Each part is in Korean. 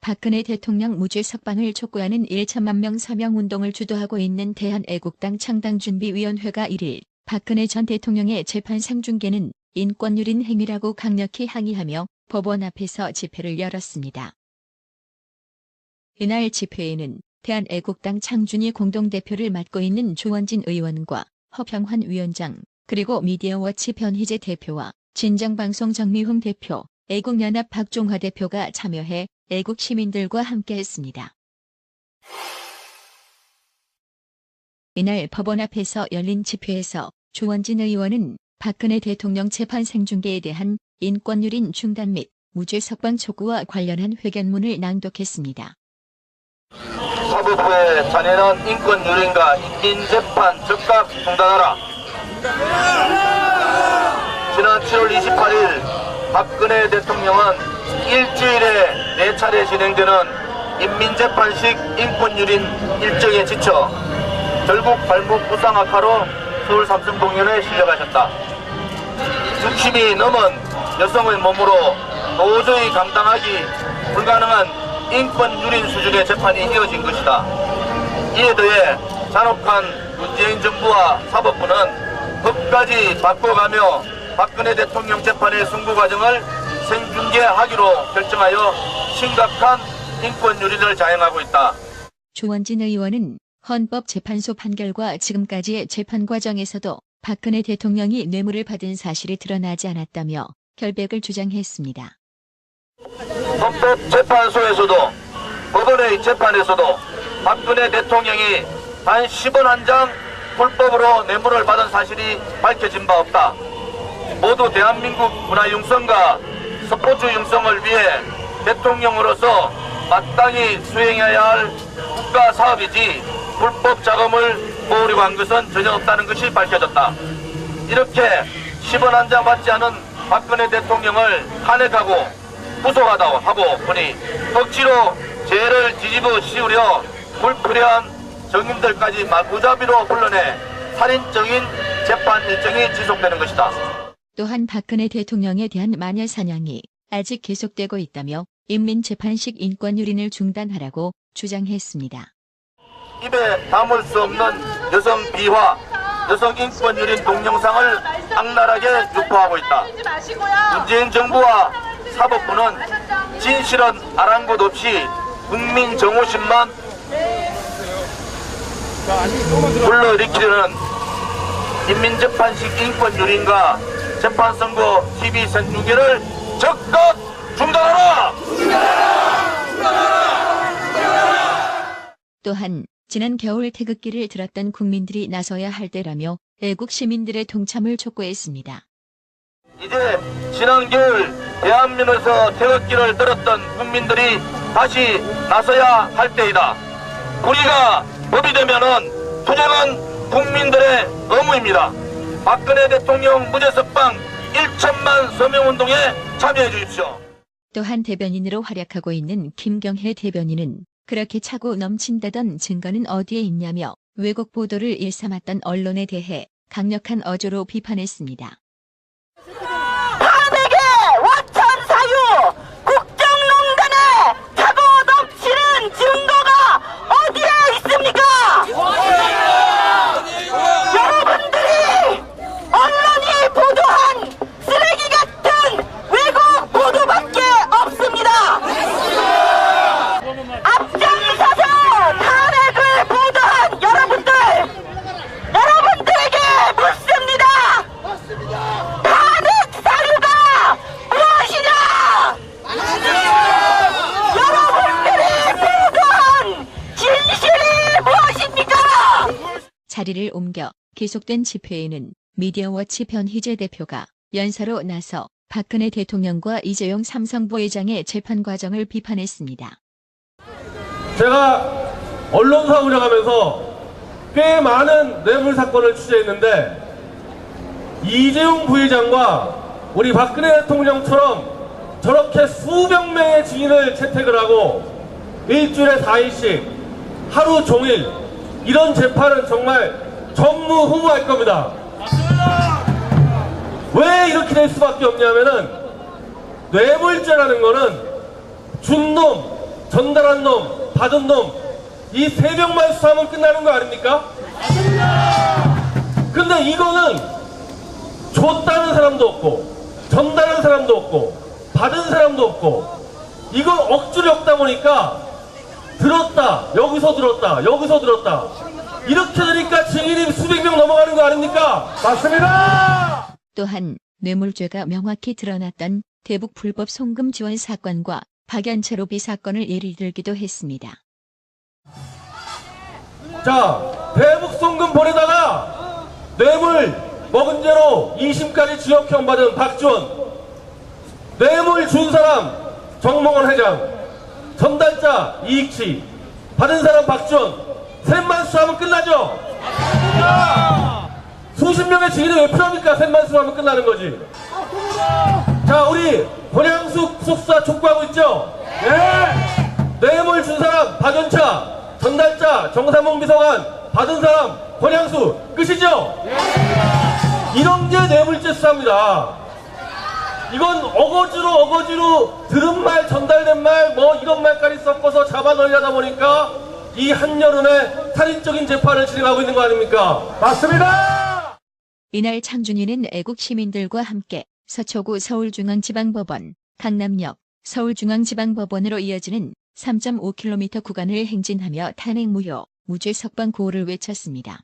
박근혜 대통령 무죄 석방을 촉구하는 1천만 명 서명운동을 주도하고 있는 대한애국당 창당준비위원회가 1일 박근혜 전 대통령의 재판 생중계는 인권유린 행위라고 강력히 항의하며 법원 앞에서 집회를 열었습니다. 이날 집회에는 대한애국당 창준위 공동대표를 맡고 있는 조원진 의원과 허평환 위원장, 그리고 미디어워치 변희재 대표와 진정방송 정미훈 대표, 애국연합 박종화 대표가 참여해 애국 시민들과 함께했습니다. 이날 법원 앞에서 열린 집회에서 조원진 의원은 박근혜 대통령 재판 생중계에 대한 인권유린 중단 및 무죄 석방 촉구와 관련한 회견문을 낭독했습니다. 사법부의 잔인한 인권유린과 인민재판 즉각 중단하라. 지난 7월 28일 박근혜 대통령은 일주일에 4차례 진행되는 인민재판식 인권유린 일정에 지쳐 결국 발목 부상 악화로 서울 삼성동의원에 실려가셨다. 60이 넘은 여성의 몸으로 도저히 감당하기 불가능한 인권유린 수준의 재판이 이어진 것이다. 이에 더해 잔혹한 문재인 정부와 사법부는 법까지 바꿔가며 박근혜 대통령 재판의 승부 과정을 생중계하기로 결정하여 심각한 인권유린을 자행하고 있다. 조원진 의원은 헌법재판소 판결과 지금까지의 재판 과정에서도 박근혜 대통령이 뇌물을 받은 사실이 드러나지 않았다며 결백을 주장했습니다. 헌법재판소에서도 법원의 재판에서도 박근혜 대통령이 단 10원 한 장 불법으로 뇌물을 받은 사실이 밝혀진 바 없다. 모두 대한민국 문화 융성과 스포츠 융성을 위해 대통령으로서 마땅히 수행해야 할 국가 사업이지 불법 자금을 모으려고 한 것은 전혀 없다는 것이 밝혀졌다. 이렇게 10원 한 장 받지 않은 박근혜 대통령을 탄핵하고 구속하다고 하고 보니 억지로 죄를 뒤집어 씌우려 불필요한 정인들까지 무자비로 불러내 살인적인 재판 일정이 지속되는 것이다. 또한 박근혜 대통령에 대한 마녀 사냥이 아직 계속되고 있다며 인민재판식 인권유린을 중단하라고 주장했습니다. 입에 담을 수 없는 여성 비하, 여성 인권유린 동영상을 악랄하게 유포하고 있다. 문재인 정부와 사법부는 진실은 아랑곳 없이 국민 정오심만 불러일으키려는 인민재판식 인권유린과 재판선고 TV 생중계를 적극 중단하라! 또한 지난 겨울 태극기를 들었던 국민들이 나서야 할 때라며 애국 시민들의 동참을 촉구했습니다. 이제 지난 겨울 대한민국에서 태극기를 들었던 국민들이 다시 나서야 할 때이다. 우리가 법이 되면은 투쟁은 국민들의 의무입니다. 박근혜 대통령 무죄 석방 1천만 서명운동에 참여해 주십시오. 또한 대변인으로 활약하고 있는 김경혜 대변인은 그렇게 차고 넘친다던 증거는 어디에 있냐며 왜곡 보도를 일삼았던 언론에 대해 강력한 어조로 비판했습니다. 탄핵의 와천 사유, 국정농단에 차고 넘치는 증거가 어디에 있습니까? 여러분들이 언론이 보도한 쓰레기 같은 왜곡 보도밖에 없습니다. 앞장서서 탄핵을 보도한 여러분들에게 묻습니다. 탄핵 사유가 무엇이냐? 여러분들이 보도한 진실이 무엇입니까? 자리를 옮겨 계속된 집회에는 미디어워치 변희재 대표가 연사로 나서 박근혜 대통령과 이재용 삼성 부회장의 재판 과정을 비판했습니다. 제가 언론사 운영하면서 꽤 많은 뇌물 사건을 취재했는데 이재용 부회장과 우리 박근혜 대통령처럼 저렇게 수백 명의 증인을 채택을 하고 일주일에 4일씩 하루 종일 이런 재판은 정말 전무후무할 겁니다. 왜 이렇게 될 수밖에 없냐면은 뇌물죄라는 거는 준 놈, 전달한 놈, 받은 놈, 이 세 명만 수사하면 끝나는 거 아닙니까? 근데 이거는 줬다는 사람도 없고, 전달한 사람도 없고, 받은 사람도 없고, 이걸 억지로 엮다 보니까 들었다, 여기서 들었다, 여기서 들었다. 이렇게 되니까 증인이 수백 명 넘어가는 거 아닙니까? 맞습니다! 또한 뇌물죄가 명확히 드러났던 대북 불법 송금 지원 사건과 박연차 로비 사건을 예를 들기도 했습니다. 자, 대북 송금 보내다가 뇌물 먹은 죄로 2심까지 징역형 받은 박지원, 뇌물 준 사람 정몽원 회장, 전달자 이익치, 받은 사람 박지원, 셋만 수하면 끝나죠? 수십 명의 증인이 왜 필요합니까? 셋만 수하면 끝나는 거지. 자, 우리 권양숙 구속수사 촉구하고 있죠? 네. 뇌물 준 사람 박연차, 전달자 정삼홍 비서관, 받은 사람 권양수, 끝이죠? 이런 게 뇌물죄 수사입니다. 이건 어거지로 들은 말, 전달된 말, 뭐 이런 말까지 섞어서 잡아 넣으려다 보니까 이 한여름에 살인적인 재판을 진행하고 있는 거 아닙니까? 맞습니다! 이날 창준이는 애국 시민들과 함께 서초구 서울중앙지방법원, 강남역 서울중앙지방법원으로 이어지는 3.5km 구간을 행진하며 탄핵 무효, 무죄 석방 구호를 외쳤습니다.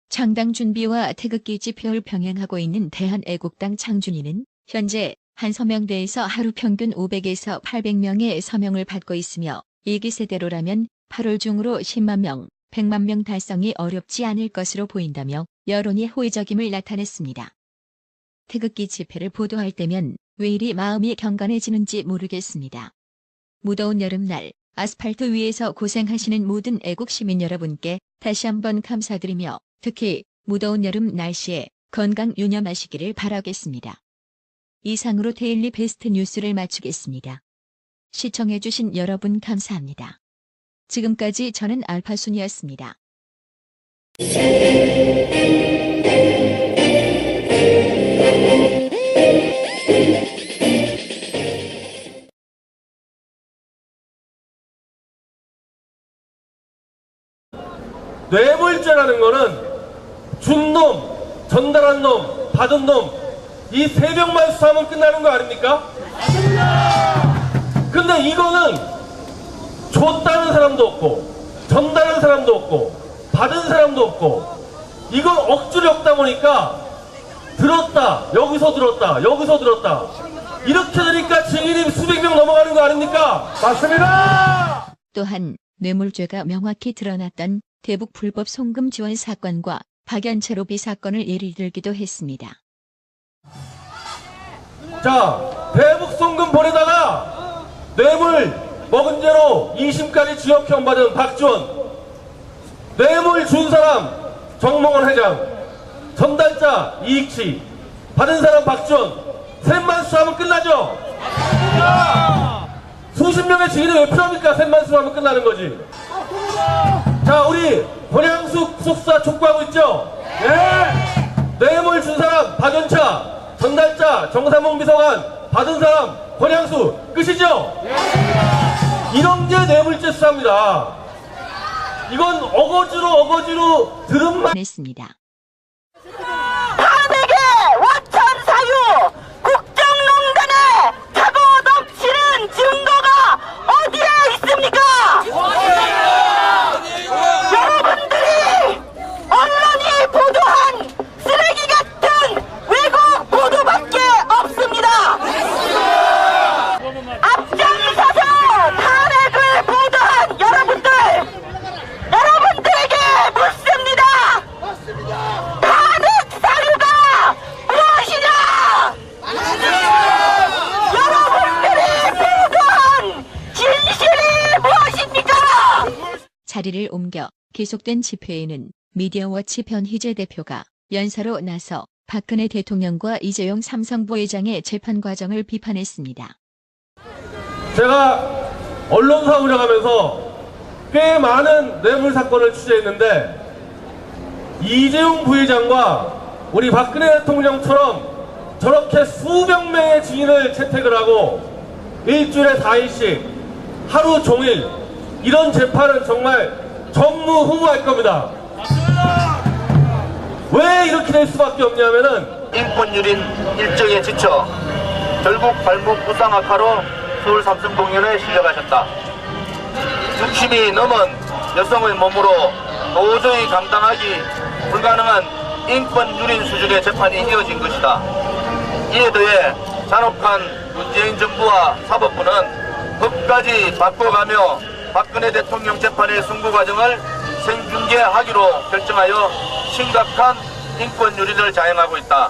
창당 준비와 태극기 집회를 병행하고 있는 대한애국당 창준이는 현재 한 서명대에서 하루 평균 500에서 800명의 서명을 받고 있으며 이 기세대로라면 8월 중으로 10만 명, 100만 명 달성이 어렵지 않을 것으로 보인다며 여론이 호의적임을 나타냈습니다. 태극기 집회를 보도할 때면 왜 이리 마음이 경건해지는지 모르겠습니다. 무더운 여름날 아스팔트 위에서 고생하시는 모든 애국 시민 여러분께 다시 한번 감사드리며 특히 무더운 여름 날씨에 건강 유념하시기를 바라겠습니다. 이상으로 데일리 베스트 뉴스를 마치겠습니다. 시청해주신 여러분 감사합니다. 지금까지 저는 알파순이었습니다. 뇌물죄라는 거는 준 놈, 전달한 놈, 받은 놈, 이 세 명만 수사하면 끝나는 거 아닙니까? 근데 이거는 줬다는 사람도 없고, 전달한 사람도 없고, 받은 사람도 없고, 이걸 억지로 엮다 보니까 들었다, 여기서 들었다, 여기서 들었다. 이렇게 되니까 증인이 수백 명 넘어가는 거 아닙니까? 맞습니다! 또한 뇌물죄가 명확히 드러났던 대북 불법 송금 지원 사건과 박연차 로비 사건을 예를 들기도 했습니다. 자, 대북 송금 보내다가 뇌물 먹은 죄로 2심까지 징역형 받은 박지원, 뇌물 준 사람 정몽원 회장, 전달자 이익치, 받은 사람 박지원, 셋만 수하면 끝나죠? 수십 명의 증인이 왜 필요합니까? 셋만 수하면 끝나는 거지. 자, 우리 권양숙 구속수사 촉구하고 있죠? 네. 뇌물 준 사람 박연차, 전달자 정삼홍 비서관, 받은 사람 권양수, 끝이죠? 이런 게 뇌물죄 수사입니다. 이건 어거지로 들은 말 했습니다. 탄핵의 와천 사유, 국정농단에 자고 덮치는 증거가 어디에 있습니까? 여러분들이 언론이 보도한 쓰레기 같은 왜곡 보도밖에 없습니다. 앞장서서 탄핵을 보도한 여러분들에게 묻습니다. 탄핵 사유가 무엇이냐? 여러분들이 보도한 진실이 무엇입니까? 자리를 옮겨 계속된 집회에는 미디어워치 변희재 대표가 연사로 나서 박근혜 대통령과 이재용 삼성부 회장의 재판 과정을 비판했습니다. 제가 언론사 운영하면서 꽤 많은 뇌물 사건을 취재했는데 이재용 부회장과 우리 박근혜 대통령처럼 저렇게 수백 명의 증인을 채택을 하고 일주일에 4일씩 하루 종일 이런 재판은 정말 전무후무할 겁니다. 왜 이렇게 될 수밖에 없냐면은 인권유린 일정에 지쳐 결국 발목 부상 악화로 서울 삼성동의원에 실려가셨다. 60이 넘은 여성의 몸으로 도저히 감당하기 불가능한 인권유린 수준의 재판이 이어진 것이다. 이에 더해 잔혹한 문재인 정부와 사법부는 법까지 바꿔가며 박근혜 대통령 재판의 승부 과정을 생중계하기로 결정하여 심각한 인권유린을 자행하고 있다.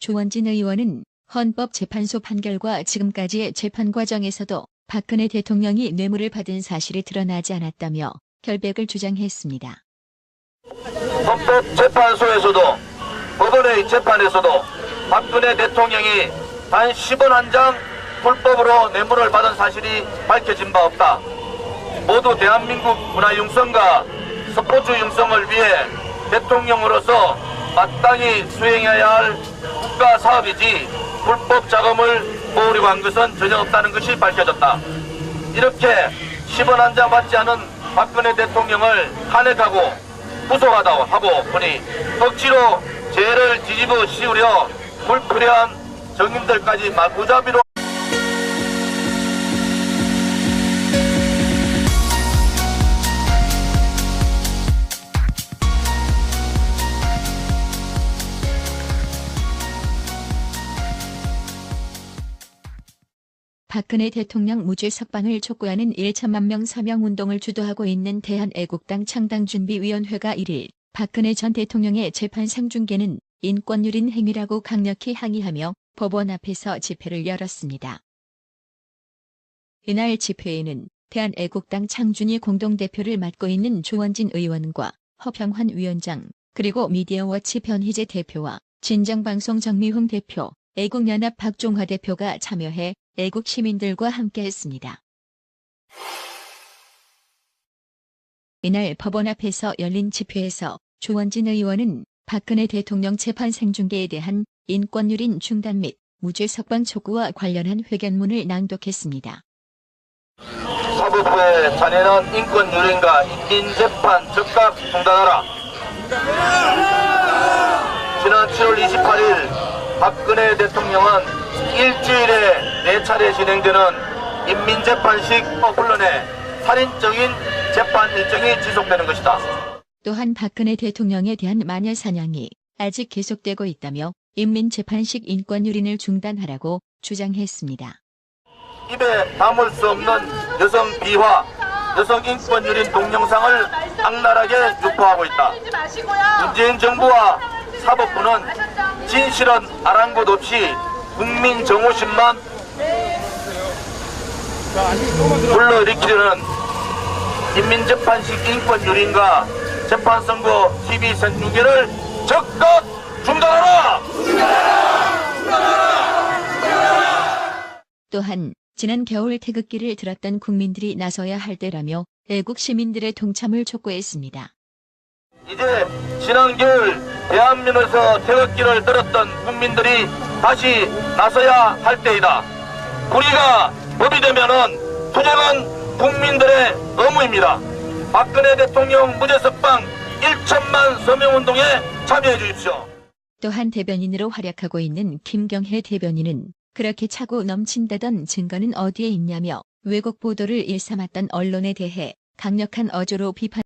조원진 의원은 헌법재판소 판결과 지금까지의 재판 과정에서도 박근혜 대통령이 뇌물을 받은 사실이 드러나지 않았다며 결백을 주장했습니다. 헌법재판소에서도 법원의 재판에서도 박근혜 대통령이 단 10원 한 장 불법으로 뇌물을 받은 사실이 밝혀진 바 없다. 모두 대한민국 문화 융성과 스포츠 융성을 위해 대통령으로서 마땅히 수행해야 할 국가 사업이지 불법 자금을 모으려고 한 것은 전혀 없다는 것이 밝혀졌다. 이렇게 10원 한 장 받지 않은 박근혜 대통령을 탄핵하고 구속하다고 하고 보니 억지로 죄를 뒤집어 씌우려 불필요한 정인들까지 마구잡이로 박근혜 대통령 무죄 석방을 촉구하는 1천만 명 서명 운동을 주도하고 있는 대한애국당 창당준비위원회가 1일 박근혜 전 대통령의 재판 생중계는 인권유린 행위라고 강력히 항의하며 법원 앞에서 집회를 열었습니다. 이날 집회에는 대한애국당 창준위 공동대표를 맡고 있는 조원진 의원과 허평환 위원장, 그리고 미디어워치 변희재 대표와 진정방송 정미흥 대표, 애국연합 박종화 대표가 참여해 애국 시민들과 함께했습니다. 이날 법원 앞에서 열린 집회에서 조원진 의원은 박근혜 대통령 재판 생중계에 대한 인권유린 중단 및 무죄 석방 촉구와 관련한 회견문을 낭독했습니다. 사법부의 잔인한 인권유린과 인민재판 즉각 중단하라. 지난 7월 28일 박근혜 대통령은 일주일에 4차례 진행되는 인민재판식 언론의 살인적인 재판 일정이 지속되는 것이다. 또한 박근혜 대통령에 대한 마녀 사냥이 아직 계속되고 있다며 인민재판식 인권유린을 중단하라고 주장했습니다. 입에 담을 수 없는 여성 비하, 여성 인권유린 동영상을 악랄하게 유포하고 있다. 문재인 정부와 사법부는 진실은 아랑곳 없이 국민 정오심만 불러일으키려는 인민재판식 인권유린과 재판선고 TV 생중계를 즉각 중단하라! 또한 지난 겨울 태극기를 들었던 국민들이 나서야 할 때라며 애국 시민들의 동참을 촉구했습니다. 이제 지난 겨울 대한민국에서 태극기를 들었던 국민들이 다시 나서야 할 때이다. 우리가 법이 되면은 투쟁은 국민들의 의무입니다. 박근혜 대통령 무죄 석방 1천만 서명운동에 참여해 주십시오. 또한 대변인으로 활약하고 있는 김경혜 대변인은 그렇게 차고 넘친다던 증거는 어디에 있냐며 왜곡 보도를 일삼았던 언론에 대해 강력한 어조로 비판